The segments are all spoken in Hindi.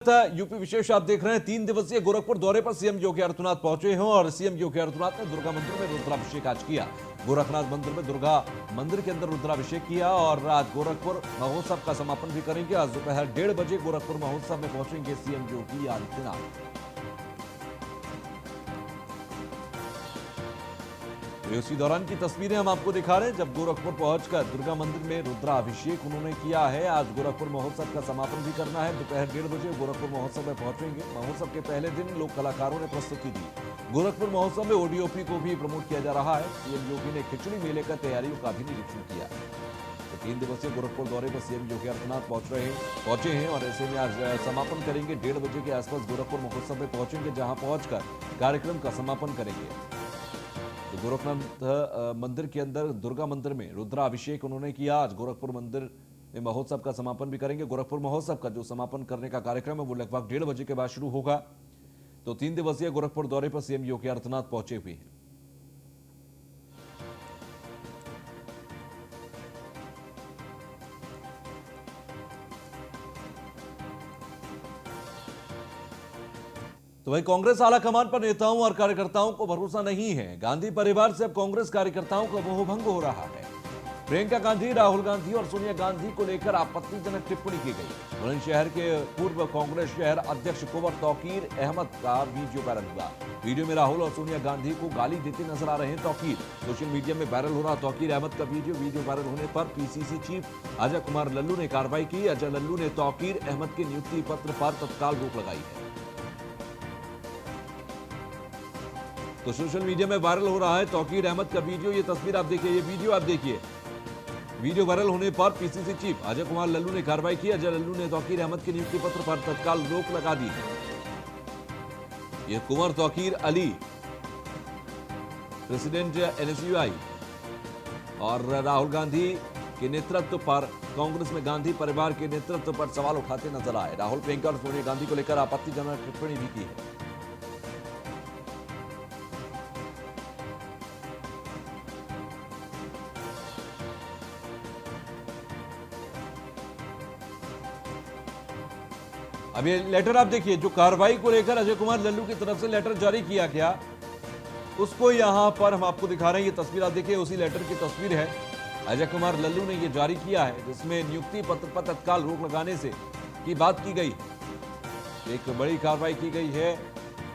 यूपी विशेष आप देख रहे हैं। 3 दिवसीय गोरखपुर दौरे पर सीएम योगी आदित्यनाथ पहुंचे हैं और सीएम योगी आदित्यनाथ ने दुर्गा मंदिर में रुद्राभिषेक आज किया। गोरखनाथ मंदिर में दुर्गा मंदिर के अंदर रुद्राभिषेक किया और आज गोरखपुर महोत्सव का समापन भी करेंगे। आज दोपहर 1:30 बजे गोरखपुर महोत्सव में पहुंचेंगे सीएम योगी आदित्यनाथ। इसी दौरान की तस्वीरें हम आपको दिखा रहे हैं जब गोरखपुर पहुंचकर दुर्गा मंदिर में रुद्राभिषेक उन्होंने किया है। आज गोरखपुर महोत्सव का समापन भी करना है। दोपहर 1:30 बजे गोरखपुर महोत्सव में पहुंचेंगे। महोत्सव के पहले दिन लोक कलाकारों ने प्रस्तुति दी। गोरखपुर महोत्सव में ओडीओपी को भी प्रमोट किया जा रहा है। सीएम योगी ने खिचड़ी मेले का तैयारियों का भी निरीक्षण किया। तो 3 दिवसीय गोरखपुर दौरे पर सीएम योगी आदित्यनाथ पहुंचे हैं और ऐसे में आज समापन करेंगे। 1:30 बजे के आसपास गोरखपुर महोत्सव में पहुंचेंगे, जहां पहुंचकर कार्यक्रम का समापन करेंगे। तो गोरखनाथ मंदिर के अंदर दुर्गा मंदिर में रुद्राभिषेक उन्होंने किया। आज गोरखपुर मंदिर में महोत्सव का समापन भी करेंगे। गोरखपुर महोत्सव का जो समापन करने का कार्यक्रम है वो लगभग 1:30 बजे के बाद शुरू होगा। तो 3 दिवसीय गोरखपुर दौरे पर सीएम योगी आदित्यनाथ पहुंचे हुए हैं। तो वही कांग्रेस आला कमान पर नेताओं और कार्यकर्ताओं को भरोसा नहीं है। गांधी परिवार से अब कांग्रेस कार्यकर्ताओं का मोहभंग हो रहा है। प्रियंका गांधी, राहुल गांधी और सोनिया गांधी को लेकर आपत्तिजनक टिप्पणी की गई। बुलंदशहर के पूर्व कांग्रेस शहर अध्यक्ष कुंवर तौकीर अहमद का वीडियो वायरल हुआ। वीडियो में राहुल और सोनिया गांधी को गाली देते नजर आ रहे हैं तौकीर। सोशल मीडिया में वायरल हो रहा तौकीर अहमद का वीडियो वायरल होने पर पीसीसी चीफ अजय कुमार लल्लू ने कार्रवाई की। अजय लल्लू ने तौकीर अहमद के नियुक्ति पत्र पर तत्काल रोक लगाई है। तो सोशल मीडिया में वायरल हो रहा है तौकीर अहमद का वीडियो। ये तस्वीर आप देखिए, ये वीडियो आप देखिए। वीडियो वायरल होने पर पीसीसी चीफ अजय कुमार लल्लू ने कार्रवाई की। अजय लल्लू ने तौकीर अहमद के नियुक्ति पत्र पर तत्काल रोक लगा दी है। ये कुंवर तौकीर अली, प्रेसिडेंट एनएसयूआई, और राहुल गांधी के नेतृत्व पर कांग्रेस में गांधी परिवार के नेतृत्व पर सवाल उठाते नजर आए। राहुल, प्रियंका और सोनिया गांधी को लेकर आपत्तिजनक टिप्पणी भी की है। अब ये लेटर आप देखिए, जो कार्रवाई को लेकर अजय कुमार लल्लू की तरफ से लेटर जारी किया गया, उसको यहां पर हम आपको दिखा रहे हैं। ये तस्वीर आप देखिए, उसी लेटर की तस्वीर है। अजय कुमार लल्लू ने ये जारी किया है, जिसमें नियुक्ति पत्र पर तत्काल रोक लगाने से की बात की गई। एक बड़ी कार्रवाई की गई है।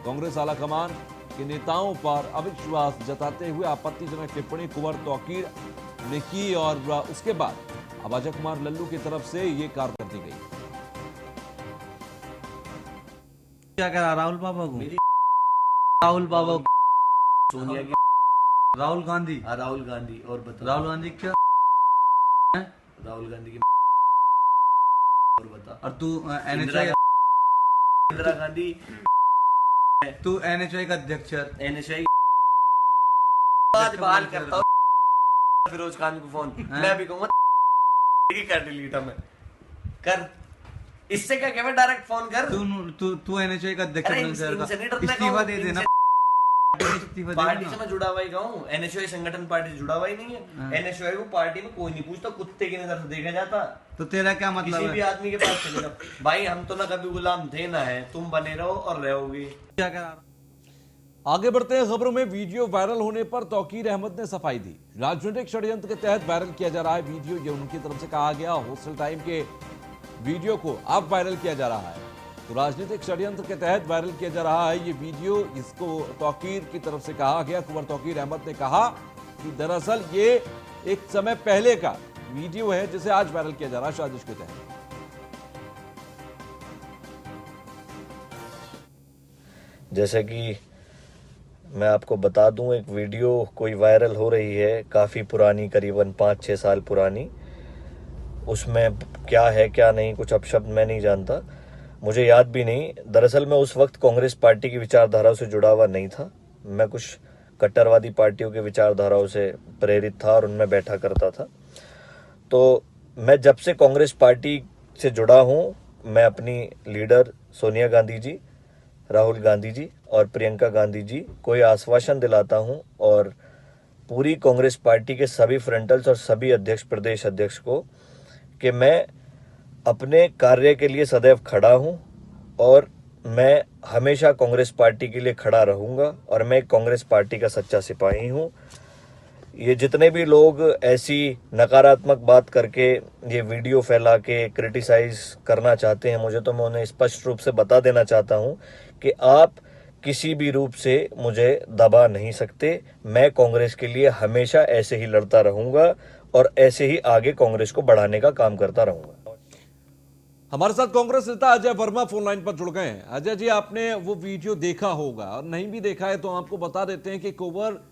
कांग्रेस आलाकमान के नेताओं पर अविश्वास जताते हुए आपत्तिजनक टिप्पणी कुंवर तौकीर ने की और उसके बाद अब अजय कुमार लल्लू की तरफ से ये कार्रवाई कर दी गई। क्या करा राहुल बाबा को? राहुल बाबा सोनिया की, राहुल गांधी, राहुल गांधी, और बता राहुल गांधी क्या? राहुल गांधी की, और बता। और तू एनएचआई, इंदिरा गांधी, तू एनएचआई का अध्यक्ष है। एनएसआई आज बहाल करता हूँ फिरोज खान को फोन। मैं भी कहूँगा कर डिलीट मैं कर, इससे क्या कहना, डायरेक्ट फोन कर। तू एनएचआई का अध्यक्ष इस्तीफा दे देना। पार्टी से मैं जुड़ा हुआ ही हूँ। एनएसयूआई संगठन पार्टी से जुड़ा हुआ ही नहीं है। एनएसयूआई को पार्टी में कोई नहीं पूछता, कुत्ते की नजर से देखा जाता। तो तेरा क्या मतलब किसी है? भी आदमी के पास चले जाओ भाई, हम तो ना कभी गुलाम थे ना है, तुम बने रहो और रहोगे। क्या करा? आगे बढ़ते हैं खबरों में। वीडियो वायरल होने पर तौकीर अहमद ने सफाई दी। राजनीतिक षड्यंत्र के तहत वायरल किया जा रहा है वीडियो, ये उनकी तरफ से कहा गया। हॉस्टल टाइम के वीडियो को अब वायरल किया जा रहा है। तो राजनीतिक षड्यंत्र के तहत वायरल किया जा रहा है ये वीडियो, इसको तौकीर की तरफ से कहा गया। कुंवर तौकीर अहमद ने कहा कि दरअसल ये एक समय पहले का वीडियो है जिसे आज वायरल किया जा रहा है साजिश के तहत। जैसे कि मैं आपको बता दूं, एक वीडियो कोई वायरल हो रही है काफ़ी पुरानी, करीबन 5-6 साल पुरानी। उसमें क्या है क्या नहीं, कुछ अपशब्द मैं नहीं जानता, मुझे याद भी नहीं। दरअसल मैं उस वक्त कांग्रेस पार्टी की विचारधाराओं से जुड़ा हुआ नहीं था। मैं कुछ कट्टरवादी पार्टियों के विचारधाराओं से प्रेरित था और उनमें बैठा करता था। तो मैं जब से कांग्रेस पार्टी से जुड़ा हूँ, मैं अपनी लीडर सोनिया गांधी जी, राहुल गांधी जी और प्रियंका गांधी जी को ये आश्वासन दिलाता हूँ, और पूरी कांग्रेस पार्टी के सभी फ्रंटल्स और सभी अध्यक्ष, प्रदेश अध्यक्ष को, कि मैं अपने कार्य के लिए सदैव खड़ा हूं और मैं हमेशा कांग्रेस पार्टी के लिए खड़ा रहूंगा और मैं कांग्रेस पार्टी का सच्चा सिपाही हूं। ये जितने भी लोग ऐसी नकारात्मक बात करके ये वीडियो फैला के क्रिटिसाइज करना चाहते हैं मुझे, तो मैं उन्हें स्पष्ट रूप से बता देना चाहता हूं कि आप किसी भी रूप से मुझे दबा नहीं सकते। मैं कांग्रेस के लिए हमेशा ऐसे ही लड़ता रहूंगा और ऐसे ही आगे कांग्रेस को बढ़ाने का काम करता रहूंगा। हमारे साथ कांग्रेस नेता अजय वर्मा फोन लाइन पर जुड़ गए हैं। अजय जी, आपने वो वीडियो देखा होगा और नहीं भी देखा है तो आपको बता देते हैं कि कुंवर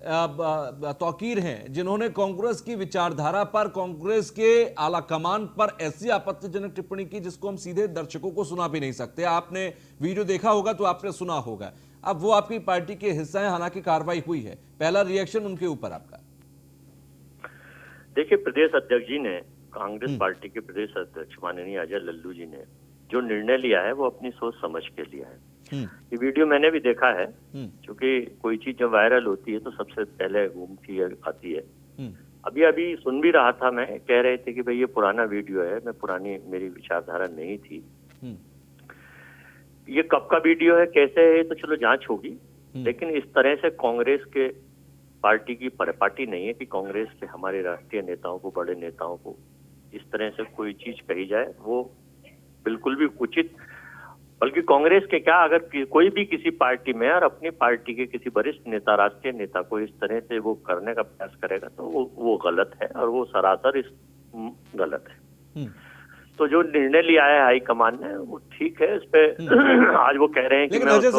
तौकीर हैं जिन्होंने कांग्रेस की विचारधारा पर, कांग्रेस के आला कमान पर ऐसी आपत्तिजनक टिप्पणी की जिसको हम सीधे दर्शकों को सुना भी नहीं सकते। आपने वीडियो देखा होगा तो आपने सुना होगा। अब वो आपकी पार्टी के हिस्सा है, हालांकि कार्रवाई हुई है, पहला रिएक्शन उनके ऊपर आपका। देखिए, प्रदेश अध्यक्ष जी ने, कांग्रेस पार्टी के प्रदेश अध्यक्ष माननीय अजय लल्लू जी ने जो निर्णय लिया है वो अपनी सोच समझ के लिया है। ये वीडियो मैंने भी देखा है, क्योंकि कोई चीज जब वायरल होती है तो सबसे पहले घूमती आती है। अभी सुन भी रहा था मैं, कह रहे थे कि भाई ये पुराना वीडियो है, मैं पुरानी मेरी विचारधारा नहीं थी। ये कब का वीडियो है, कैसे है, तो चलो जांच होगी, लेकिन इस तरह से कांग्रेस के पार्टी की परिपाटी नहीं है कि कांग्रेस के हमारे राष्ट्रीय नेताओं को, बड़े नेताओं को इस तरह से कोई चीज कही जाए, वो बिल्कुल भी उचित, बल्कि कांग्रेस के क्या, अगर कोई भी किसी पार्टी में और अपनी पार्टी के किसी वरिष्ठ नेता, राष्ट्रीय नेता को इस तरह से वो करने का प्रयास करेगा तो वो गलत है, और वो सरासर गलत है। तो जो निर्णय लिया है हाईकमान ने वो ठीक है। इस पे आज वो कह रहे हैं कि लेकिन अजय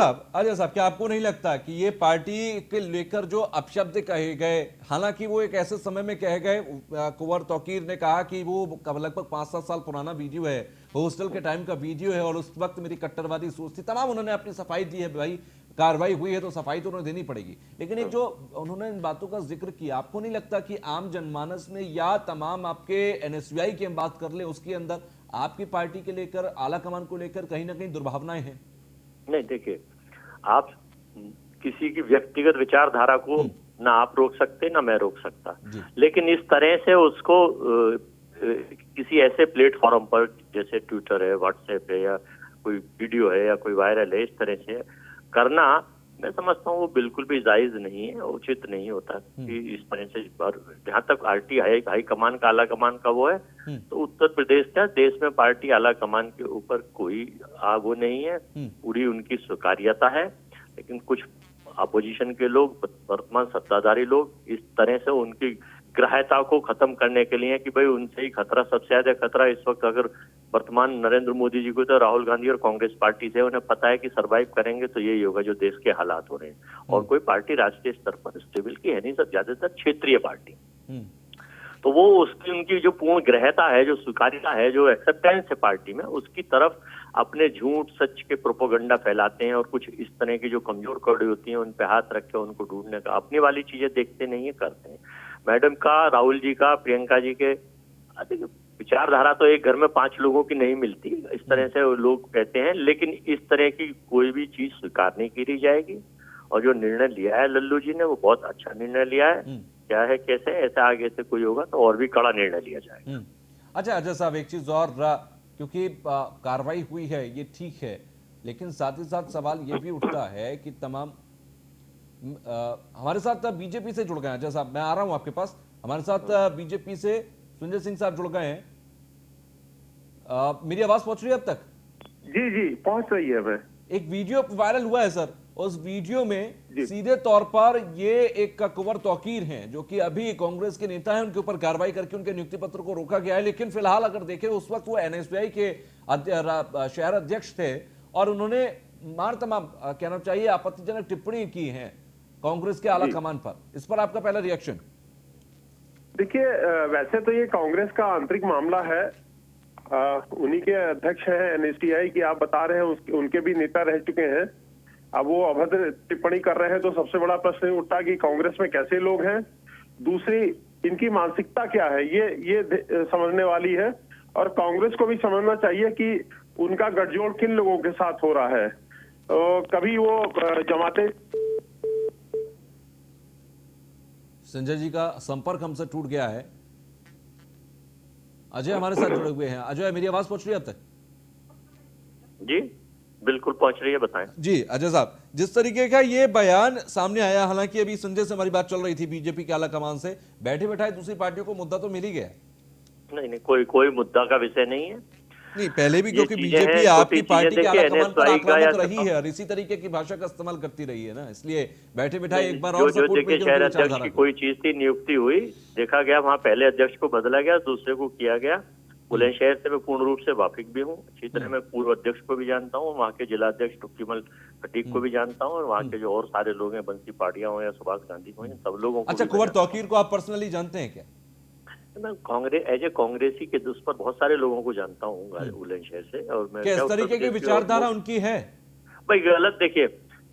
साहब, क्या आपको नहीं लगता कि ये पार्टी के लेकर जो अपशब्द कहे गए, हालांकि वो एक ऐसे समय में कहे गए, कुंवर तौकीर ने कहा कि वो लगभग 5-7 साल पुराना वीडियो है, हॉस्टल के टाइम का वीडियो है और उस वक्त मेरी कट्टरवादी सोच थी, तमाम उन्होंने अपनी सफाई दी है। भाई कार्रवाई हुई है तो सफाई तो उन्हें देनी पड़ेगी, लेकिन एक जो उन्होंने इन बातों का जिक्र किया, आपको नहीं लगता कि आम जनमानस में या तमाम आपके एनएसयूआई की हम बात कर लें उसके अंदर आपकी पार्टी के लेकर, आला कमान को लेकर कहीं ना कहीं दुर्भावनाएं हैं? नहीं, देखिए, आप किसी की व्यक्तिगत विचारधारा को ना आप रोक सकते ना मैं रोक सकता, लेकिन इस तरह से उसको किसी ऐसे प्लेटफॉर्म पर जैसे ट्विटर है, व्हाट्सएप है, या कोई वीडियो है या कोई वायरल है, इस तरह से करना मैं समझता हूँ वो बिल्कुल भी जायज नहीं है, उचित नहीं होता कि इस तरह से। जहाँ तक आरटी हाई कमान का, आला कमान का वो है, तो उत्तर प्रदेश का देश में पार्टी आला कमान के ऊपर कोई वो नहीं है, पूरी उनकी स्वीकार्यता है। लेकिन कुछ अपोजिशन के लोग, वर्तमान सत्ताधारी लोग इस तरह से उनकी ग्राह्यता को खत्म करने के लिए कि भाई उनसे ही खतरा, सबसे ज्यादा खतरा इस वक्त अगर वर्तमान नरेंद्र मोदी जी को, तो राहुल गांधी और कांग्रेस पार्टी से, उन्हें पता है कि सरवाइव करेंगे तो यही होगा जो देश के हालात हो रहे हैं। और कोई पार्टी राष्ट्रीय स्तर पर स्टेबल की है नहीं, सब ज्यादातर क्षेत्रीय पार्टी। तो वो उसकी, उनकी जो पूर्ण ग्रहता है, जो स्वीकार्यता है, जो एक्सेप्टेंस है पार्टी में, उसकी तरफ अपने झूठ सच के प्रोपोगंडा फैलाते हैं और कुछ इस तरह की जो कमजोर कड़ी होती हैं उन पे हाथ रख के उनको ढूंढने का, अपनी वाली चीजें देखते नहीं है, करते हैं। मैडम का, राहुल जी का, प्रियंका जी के विचारधारा तो एक घर में 5 लोगों की नहीं मिलती, इस तरह से लोग कहते हैं, लेकिन इस तरह की कोई भी चीज स्वीकार नहीं की जाएगी। और जो निर्णय लिया है लल्लू जी ने वो बहुत अच्छा निर्णय लिया है। क्या है, कैसे, ऐसे आगे से कोई होगा तो और भी कड़ा निर्णय लिया जाएगा। अच्छा अजय साहब, एक चीज और, क्योंकि कार्रवाई हुई है ये ठीक है, लेकिन साथ ही साथ सवाल ये भी उठता है कि तमाम हमारे साथ बीजेपी से जुड़ गए हैं। अजय साहब, मैं आ रहा हूं आपके पास। हमारे साथ बीजेपी से संजय सिंह साहब जुड़ गए हैं। मेरी आवाज पहुंच रही है अब तक? जी पहुंच रही है। मैं एक वीडियो वायरल हुआ है सर, उस वीडियो में सीधे तौर पर ये एक कुंवर तौकीर हैं जो कि अभी कांग्रेस के नेता हैं, उनके ऊपर कार्रवाई करके उनके नियुक्ति पत्र को रोका गया है। लेकिन फिलहाल अगर देखें उस वक्त वो एनएसयूआई के शहर अध्यक्ष थे और उन्होंने तमाम कहना चाहिए आपत्तिजनक टिप्पणी की है कांग्रेस के आला कमान पर। इस पर आपका पहला रिएक्शन? देखिए, वैसे तो ये कांग्रेस का आंतरिक मामला है, उन्हीं के अध्यक्ष हैं एनएसयूआई की, आप बता रहे हैं उनके भी नेता रह चुके हैं। अब वो अभद्र टिप्पणी कर रहे हैं तो सबसे बड़ा प्रश्न उठता कि कांग्रेस में कैसे लोग हैं, दूसरी इनकी मानसिकता क्या है, ये समझने वाली है। और कांग्रेस को भी समझना चाहिए कि उनका गठजोड़ किन लोगों के साथ हो रहा है। तो कभी वो जमाते। संजय जी का संपर्क हमसे टूट गया है। अजय हमारे साथ जुड़े हुए हैं। अजय, मेरी आवाज पहुंच रही है अब तक? जी बिल्कुल पहुंच रही है, बताएं। जी अजय साहब, जिस तरीके का ये बयान सामने आया, हालांकि अभी संजय से हमारी बात चल रही थी बीजेपी के आला कमान से, बैठे बैठाए दूसरी पार्टियों को मुद्दा तो मिल ही गया। नहीं, कोई मुद्दा का विषय नहीं है। नहीं, पहले भी ये क्योंकि चीजें बीजेपी हैं, आपकी छोटी पार्टी चीजें के आला देखिए, कमान पर NSY का या आक्रामक रही है और इसी तरीके की भाषा का इस्तेमाल करती रही है ना, इसलिए बैठे बैठाए एक बार जो और जो सपोर्ट देखिए में शहर अध्यक्ष की कोई चीज थी, नियुक्ति हुई, देखा गया वहाँ पहले अध्यक्ष को बदला गया, दूसरे को किया गया। बुलंदशहर से मैं पूर्ण रूप से वाकिफ भी हूँ, अच्छी तरह मैं पूर्व अध्यक्ष को भी जानता हूँ, वहाँ के जिला अध्यक्ष टुक्कीमल खटीक को भी जानता हूँ, और वहाँ के जो और सारे लोग हैं, बंसी पाटिया हो या सुभाष गांधी हो, सब लोगों को। अच्छा, कुंवर तौकीर को आप पर्सनली जानते हैं क्या? मैं एज ए कांग्रेसी के उस पर बहुत सारे लोगों को जानता हूँ बुलंदशहर से, और मैं किस तरीके की विचारधारा उनकी है? भाई गलत, देखिए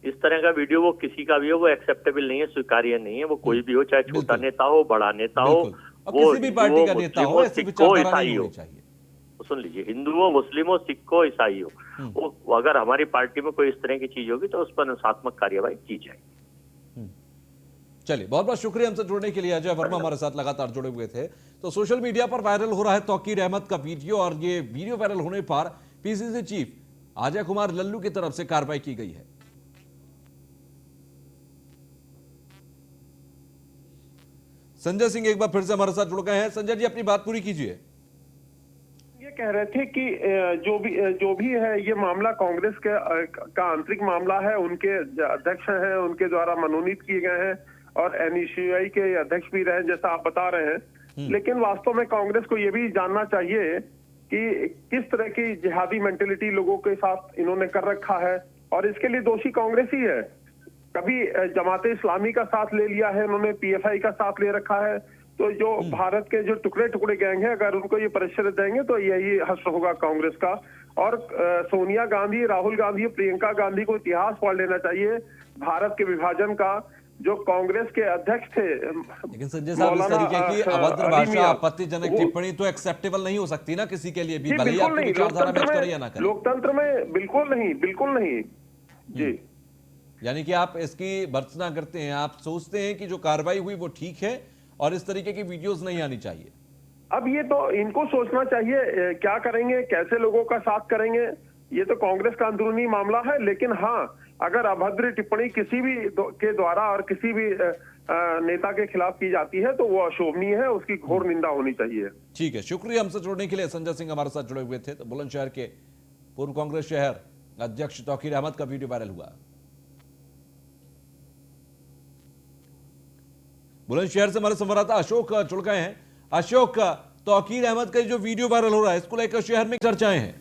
इस तरह का वीडियो वो किसी का भी हो, वो एक्सेप्टेबल नहीं है, स्वीकार्य नहीं है। वो कोई भी हो, चाहे छोटा नेता हो, बड़ा नेता हो, वो किसी भी पार्टी का नेता हो, ऐसी विचारधारा नहीं होनी चाहिए। सुन लीजिए, हिंदू हो, मुस्लिम हो, सिख हो, ईसाई हो, वो अगर हमारी पार्टी में कोई इस तरह की चीज होगी तो उस पर अनुशासनात्मक कार्यवाही की जाएगी। चलिए, बहुत बहुत शुक्रिया हमसे जुड़ने के लिए। अजय वर्मा हमारे साथ लगातार जुड़े हुए थे। तो सोशल मीडिया पर वायरल हो रहा है तौकीर अहमद का वीडियो, और ये वीडियो वायरल होने पर पीसीसी चीफ अजय कुमार लल्लू की तरफ से कार्रवाई की गई है। संजय सिंह एक बार फिर से हमारे साथ जुड़ गए हैं। संजय जी, अपनी बात पूरी कीजिए। ये कह रहे थे कि जो भी है ये मामला कांग्रेस का आंतरिक मामला है, उनके अध्यक्ष हैं, उनके द्वारा मनोनीत किए गए हैं, और NSTI के अध्यक्ष भी रहे, जैसा आप बता रहे हैं। लेकिन वास्तव में कांग्रेस को ये भी जानना चाहिए कि किस तरह की जिहादी मेंटेलिटी लोगों के साथ इन्होंने कर रखा है, और इसके लिए दोषी कांग्रेस ही है। कभी जमाते इस्लामी का साथ ले लिया है इन्होंने, PFI का साथ ले रखा है। तो जो भारत के जो टुकड़े टुकड़े गैंग है, अगर उनको ये परिचय देंगे तो यही हश्र होगा कांग्रेस का। और सोनिया गांधी, राहुल गांधी, प्रियंका गांधी को इतिहास पढ़ लेना चाहिए भारत के विभाजन का। जो कांग्रेस के अध्यक्ष थे, लेकिन संजय साहब, इस तरीके की अभद्र भाषा, आपत्तिजनक टिप्पणी तो एक्सेप्टेबल नहीं हो सकती ना किसी के लिए भी, भले ही आपकी विचारधारा मैच करे या ना करे। लोकतंत्र में बिल्कुल नहीं जी। यानी कि आप इसकी भर्त्सना करते हैं, आप सोचते हैं कि जो कार्रवाई हुई वो ठीक है और इस तरीके की वीडियोस नहीं आनी चाहिए। अब ये तो इनको सोचना चाहिए क्या करेंगे, कैसे लोगों का साथ करेंगे, ये तो कांग्रेस का अंदरूनी मामला है। लेकिन हाँ, अगर अभद्र टिप्पणी किसी भी के द्वारा और किसी भी नेता के खिलाफ की जाती है तो वो अशोभनीय है, उसकी घोर निंदा होनी चाहिए। ठीक है, शुक्रिया हमसे जुड़ने के लिए। संजय सिंह हमारे साथ जुड़े हुए थे। तो बुलंदशहर के पूर्व कांग्रेस शहर अध्यक्ष तौकीर अहमद का वीडियो वायरल हुआ। बुलंदशहर से हमारे संवाददाता अशोक जुड़ गए हैं। अशोक, तौकीर अहमद का जो वीडियो वायरल हो रहा है, इसको लेकर शहर में चर्चाएं हैं।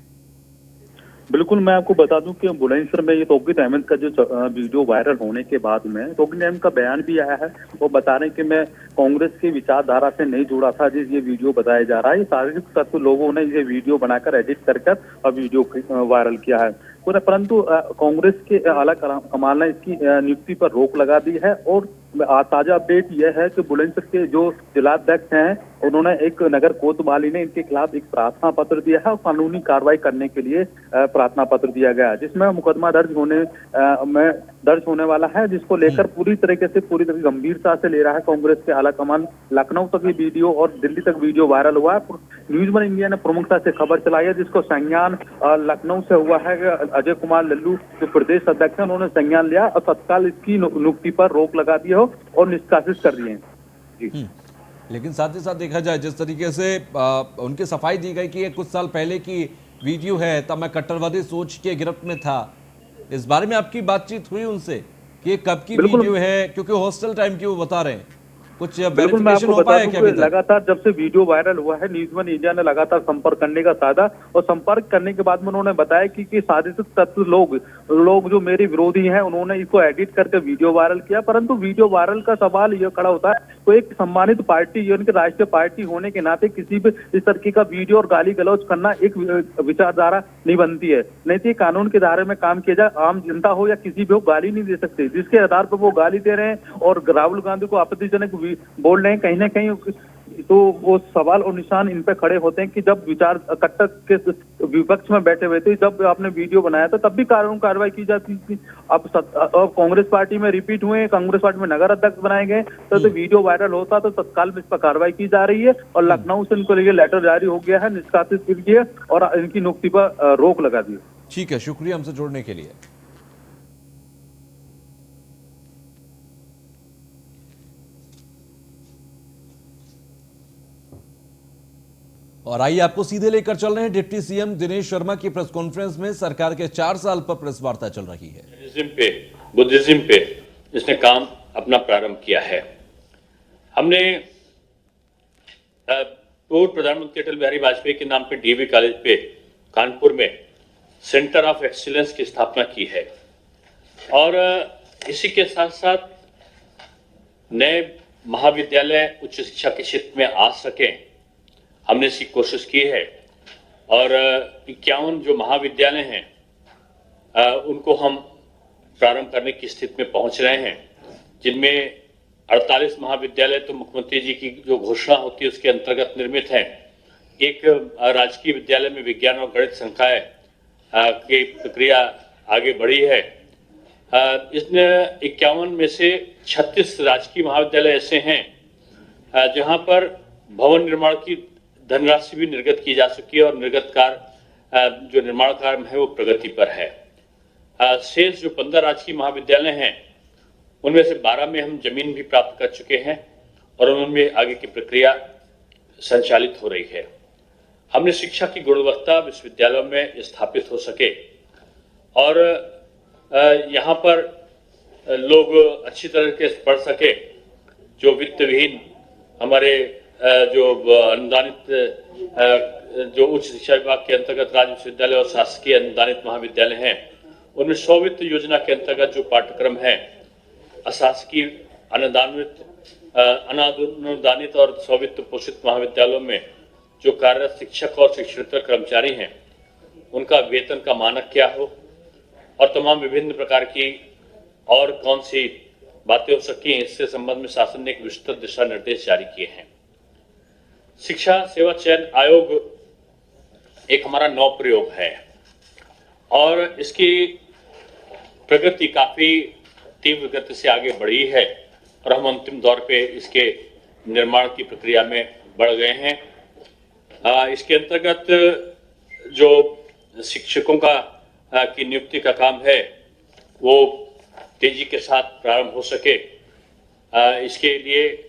बिल्कुल, मैं आपको बता दूं कि बुलंदशहर में ये तौकीर अहमद का जो वीडियो वायरल होने के बाद में तौकीर अहमद का बयान भी आया है। वो बता रहे हैं कि मैं कांग्रेस की विचारधारा से नहीं जुड़ा था जिस ये वीडियो बताया जा रहा है। शारीरिक तत्व लोगों ने ये वीडियो बनाकर एडिट कर और वीडियो वायरल किया है। परंतु कांग्रेस के आला कमान ने इसकी नियुक्ति पर रोक लगा दी है। और ताजा अपडेट यह है कि बुलंदशहर के जो जिलाध्यक्ष हैं, उन्होंने एक नगर कोतवाली ने इनके खिलाफ एक प्रार्थना पत्र दिया है और कानूनी कार्रवाई करने के लिए प्रार्थना पत्र दिया गया है, जिसमें मुकदमा दर्ज होने वाला है, जिसको लेकर पूरी तरह गंभीरता से ले रहा है कांग्रेस के आला कमान। लखनऊ तक ये वीडियो और दिल्ली तक वीडियो वायरल हुआ है। न्यूज वन इंडिया ने प्रमुखता से खबर चलाई है, जिसको संज्ञान लखनऊ से हुआ है। अजय कुमार लल्लू जो प्रदेश अध्यक्ष है, उन्होंने संज्ञान लिया और तत्काल इसकी नियुक्ति पर रोक लगा दी हो और निष्कासित कर दिए जी। लेकिन साथ ही साथ देखा जाए जिस तरीके से उनकी सफाई दी गई कि ये कुछ साल पहले की वीडियो है, तब मैं कट्टरवादी सोच के गिरफ्त में था। इस बारे में आपकी बातचीत हुई उनसे कि ये कब की वीडियो है, क्योंकि हॉस्टल टाइम की वो बता रहे हैं, कुछ वेरिफिकेशन हो पाया क्या? लगातार जब से वीडियो वायरल हुआ है, न्यूज वन इंडिया ने लगातार संपर्क करने का साधा और संपर्क करने के बाद में उन्होंने बताया कि साजिश तत्व लोग जो मेरे विरोधी हैं, उन्होंने इसको एडिट करके वीडियो वायरल किया। परंतु वीडियो वायरल का सवाल यह खड़ा होता है, तो एक सम्मानित पार्टी, उनके राष्ट्रीय पार्टी होने के नाते किसी भी इस तरीके का वीडियो और गाली गलौज करना एक विचारधारा नहीं बनती है। नहीं तो कानून के दायरे में काम किया जाए, आम जनता हो या किसी भी हो गाली नहीं दे सकते। जिसके आधार पर वो गाली दे रहे हैं और राहुल गांधी को आपत्तिजनक बोल रहे हैं, कहीं ना कहीं तो वो सवाल और निशान इन पे खड़े होते हैं कि जब विचार कट्टर के विपक्ष में बैठे हुए थे, जब आपने वीडियो बनाया था तब भी कार्रवाई की जाती थी। अब कांग्रेस पार्टी में रिपीट हुए, कांग्रेस पार्टी में नगर अध्यक्ष बनाए गए, तो वीडियो वायरल होता तो तत्काल इस पर कार्रवाई की जा रही है। और लखनऊ से इनको लिए लेटर जारी हो गया है, निष्कासित कर दिए और इनकी नियुक्ति पर रोक लगा दी। ठीक है, शुक्रिया हमसे जुड़ने के लिए। और आइए आपको सीधे लेकर चल रहे हैं डिप्टी सीएम दिनेश शर्मा की प्रेस कॉन्फ्रेंस में। सरकार के 4 साल पर प्रेस वार्ता चल रही है। बुद्धिज्म पे इसने काम अपना प्रारंभ किया है। हमने पूर्व प्रधानमंत्री अटल बिहारी वाजपेयी के नाम पे डीवी कॉलेज पे कानपुर में सेंटर ऑफ एक्सीलेंस की स्थापना की है और इसी के साथ साथ नए महाविद्यालय उच्च शिक्षा के क्षेत्र में आ सकें, हमने इसकी कोशिश की है। और 51 जो महाविद्यालय हैं उनको हम प्रारंभ करने की स्थिति में पहुंच रहे हैं, जिनमें 48 महाविद्यालय तो मुख्यमंत्री जी की जो घोषणा होती है उसके अंतर्गत निर्मित हैं। एक राजकीय विद्यालय में विज्ञान और गणित संकाय की प्रक्रिया आगे बढ़ी है। इसमें 51 में से 36 राजकीय महाविद्यालय ऐसे हैं जहां पर भवन निर्माण की धनराशि भी निर्गत की जा चुकी है और निर्गत कार्य जो निर्माण कार्य है वो प्रगति पर है। शेष जो 15 राजकीय महाविद्यालय हैं उनमें से 12 में हम जमीन भी प्राप्त कर चुके हैं और उनमें आगे की प्रक्रिया संचालित हो रही है। हमने शिक्षा की गुणवत्ता विश्वविद्यालयों में स्थापित हो सके और यहाँ पर लोग अच्छी तरह से पढ़ सके। जो वित्त विहीन हमारे जो अनुदानित जो उच्च शिक्षा विभाग के अंतर्गत राज्य विश्वविद्यालय और शासकीय अनुदानित महाविद्यालय हैं, उनमें स्ववित्त योजना के अंतर्गत जो पाठ्यक्रम है अशासकीय अनुदानित और स्ववित्त पोषित महाविद्यालयों में जो कार्यरत शिक्षक और शिक्षकेतर कर्मचारी हैं उनका वेतन का मानक क्या हो और तमाम विभिन्न प्रकार की और कौन सी बातें हो सकी, इससे संबंध में शासन ने एक विस्तृत दिशा निर्देश जारी किए हैं। शिक्षा सेवा चयन आयोग एक हमारा नौ प्रयोग है और इसकी प्रगति काफी तीव्र गति से आगे बढ़ी है और हम अंतिम दौर पे इसके निर्माण की प्रक्रिया में बढ़ गए हैं। इसके अंतर्गत जो शिक्षकों की नियुक्ति का काम है वो तेजी के साथ प्रारंभ हो सके, इसके लिए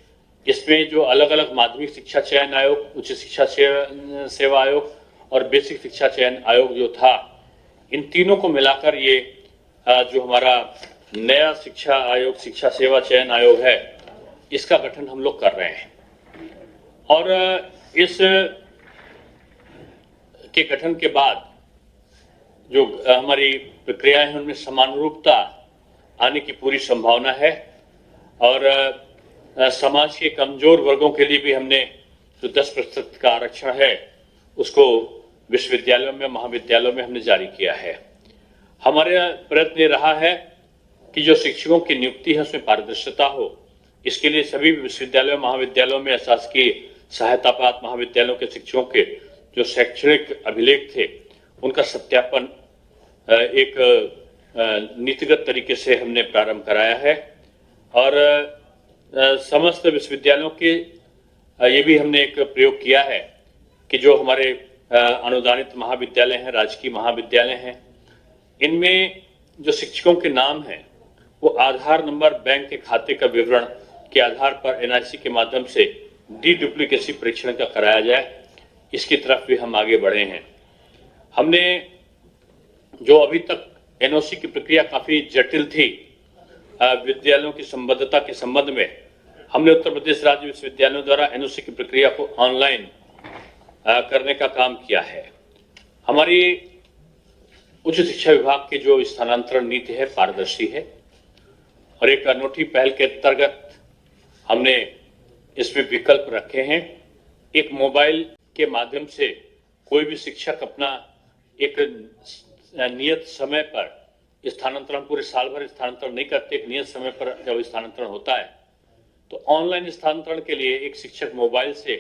इसमें जो अलग अलग माध्यमिक शिक्षा चयन आयोग, उच्च शिक्षा सेवा आयोग और बेसिक शिक्षा चयन आयोग जो था, इन तीनों को मिलाकर ये जो हमारा नया शिक्षा आयोग, शिक्षा सेवा चयन आयोग है, इसका गठन हम लोग कर रहे हैं। और इस के गठन के बाद जो हमारी प्रक्रियाएं हैं उनमें समानुरूपता आने की पूरी संभावना है और समाज के कमजोर वर्गों के लिए भी हमने जो 10% का आरक्षण है उसको विश्वविद्यालयों में, महाविद्यालयों में हमने जारी किया है। हमारा प्रयत्न ये रहा है कि जो शिक्षकों की नियुक्ति है उसमें पारदर्शिता हो। इसके लिए सभी विश्वविद्यालयों, महाविद्यालयों में शासकीय सहायता प्राप्त महाविद्यालयों के शिक्षकों के जो शैक्षणिक अभिलेख थे उनका सत्यापन एक नीतिगत तरीके से हमने प्रारंभ कराया है और समस्त विश्वविद्यालयों के ये भी हमने एक प्रयोग किया है कि जो हमारे अनुदानित महाविद्यालय हैं, राजकीय महाविद्यालय हैं, इनमें जो शिक्षकों के नाम हैं वो आधार नंबर, बैंक के खाते का विवरण के आधार पर एनआईसी के माध्यम से डुप्लीकेसी परीक्षण का कराया जाए, इसकी तरफ भी हम आगे बढ़े हैं। हमने जो अभी तक एनओसी की प्रक्रिया काफी जटिल थी विद्यालयों की संबद्धता के संबंध में, हमने उत्तर प्रदेश राज्य विश्वविद्यालयों द्वारा एनओसी की प्रक्रिया को ऑनलाइन करने का काम किया है। हमारी उच्च शिक्षा विभाग की जो स्थानांतरण नीति है पारदर्शी है और एक अनूठी पहल के अंतर्गत हमने इसमें विकल्प रखे हैं। एक मोबाइल के माध्यम से कोई भी शिक्षक अपना एक नियत समय पर स्थानांतरण, पूरे साल भर स्थानांतरण नहीं करते, एक नियत समय पर जब स्थानांतरण होता है तो ऑनलाइन स्थानांतरण के लिए एक शिक्षक मोबाइल से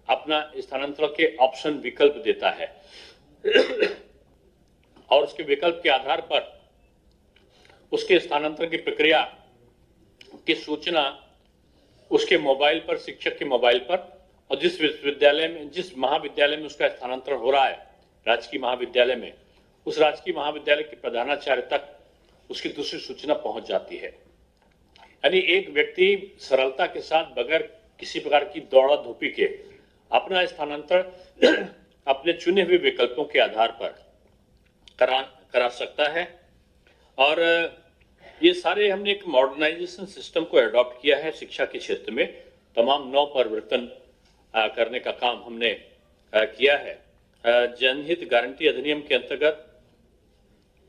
अपना स्थानांतरण के ऑप्शन विकल्प देता है और उसके विकल्प के आधार पर उसके स्थानांतरण की प्रक्रिया की सूचना उसके मोबाइल पर, शिक्षक के मोबाइल पर, और जिस विश्वविद्यालय में, जिस महाविद्यालय में उसका स्थानांतरण हो रहा है, राजकीय महाविद्यालय में, उस राजकीय महाविद्यालय के प्रधानाचार्य तक उसकी दूसरी सूचना पहुंच जाती है। यानी एक व्यक्ति सरलता के साथ बगैर किसी प्रकार की दौड़ा धूपी के अपना स्थानांतरण अपने चुने हुए विकल्पों के आधार पर करा सकता है। और ये सारे हमने एक मॉडर्नाइजेशन सिस्टम को अडॉप्ट किया है शिक्षा के क्षेत्र में। तमाम नव परिवर्तन करने का काम हमने किया है। जनहित गारंटी अधिनियम के अंतर्गत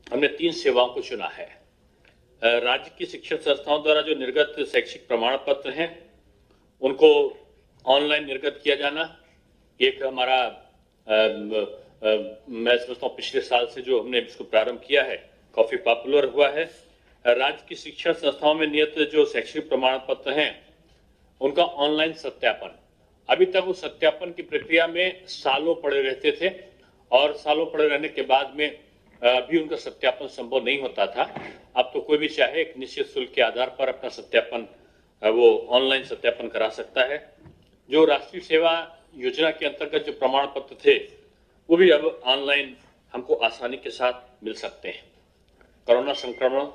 हमने 3 सेवाओं को चुना है। राज्य की शिक्षण संस्थाओं द्वारा जो निर्गत शैक्षिक प्रमाण पत्र हैं उनको ऑनलाइन निर्गत किया जाना, एक हमारा मैं समझता हूँ पिछले साल से जो हमने इसको प्रारंभ किया है काफी पॉपुलर हुआ है। राज्य की शिक्षण संस्थाओं में नियत जो शैक्षिक प्रमाण पत्र हैं उनका ऑनलाइन सत्यापन, अभी तक उस सत्यापन की प्रक्रिया में सालों पड़े रहते थे और सालों पड़े रहने के बाद में भी उनका सत्यापन संभव नहीं होता था। अब तो कोई भी चाहे एक निश्चित शुल्क के आधार पर अपना सत्यापन वो ऑनलाइन सत्यापन करा सकता है। जो राष्ट्रीय सेवा योजना के अंतर्गत जो प्रमाण पत्र थे वो भी अब ऑनलाइन हमको आसानी के साथ मिल सकते हैं। कोरोना संक्रमण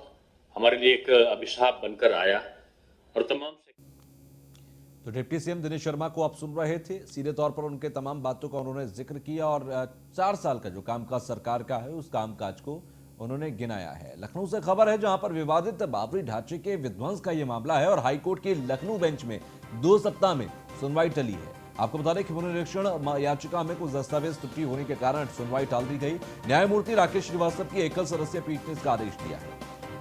हमारे लिए एक अभिशाप बनकर आया और तमाम तो डिप्टी सीएम दिनेश शर्मा को आप सुन रहे थे। सीधे तौर पर उनके तमाम बातों का उन्होंने जिक्र किया और 4 साल का जो कामकाज सरकार का है उस कामकाज को उन्होंने गिनाया है। लखनऊ से खबर है जहां पर विवादित बाबरी ढांचे के विध्वंस का यह मामला है और हाईकोर्ट की लखनऊ बेंच में 2 सप्ताह में सुनवाई टली है। आपको बता दें कि पुनरीक्षण याचिका में कुछ दस्तावेज त्रुटि होने के कारण सुनवाई टाल दी गई। न्यायमूर्ति राकेश श्रीवास्तव की एकल सदस्यीय पीठ ने इसका आदेश दिया है।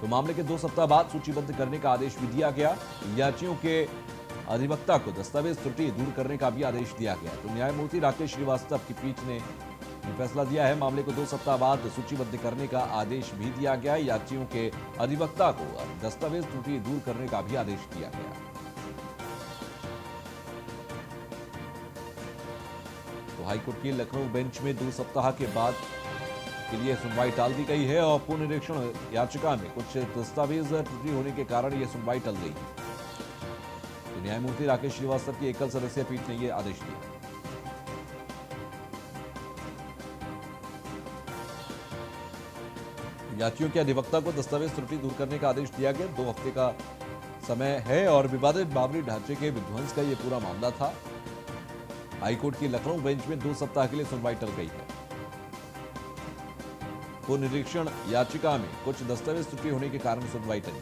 तो मामले के 2 सप्ताह बाद सूचीबद्ध करने का आदेश भी दिया गया। याचियों के अधिवक्ता को दस्तावेज त्रुटि दूर करने का भी आदेश दिया गया। तो न्यायमूर्ति राकेश श्रीवास्तव की पीठ ने फैसला दिया है। मामले को 2 सप्ताह बाद सूचीबद्ध करने का आदेश भी दिया गया। याचियों के अधिवक्ता को दस्तावेज त्रुटि दूर करने का भी आदेश दिया गया। तो हाईकोर्ट की लखनऊ बेंच में 2 सप्ताह के बाद के लिए सुनवाई टाल दी गई है और पुनरीक्षण याचिका में कुछ दस्तावेज त्रुटि होने के कारण यह सुनवाई टल गई है। तो न्यायमूर्ति राकेश श्रीवास्तव की एकल सदस्यीय पीठ ने यह आदेश दिया। याचियों के अधिवक्ता को दस्तावेज त्रुटि दूर करने का आदेश दिया गया। 2 हफ्ते का समय है और विवादित बाबरी ढांचे के विध्वंस का यह पूरा मामला था। हाईकोर्ट की लखनऊ बेंच में 2 सप्ताह के लिए सुनवाई टल गई है। पुनरीक्षण याचिका में कुछ दस्तावेज त्रुटि होने के कारण सुनवाई टली।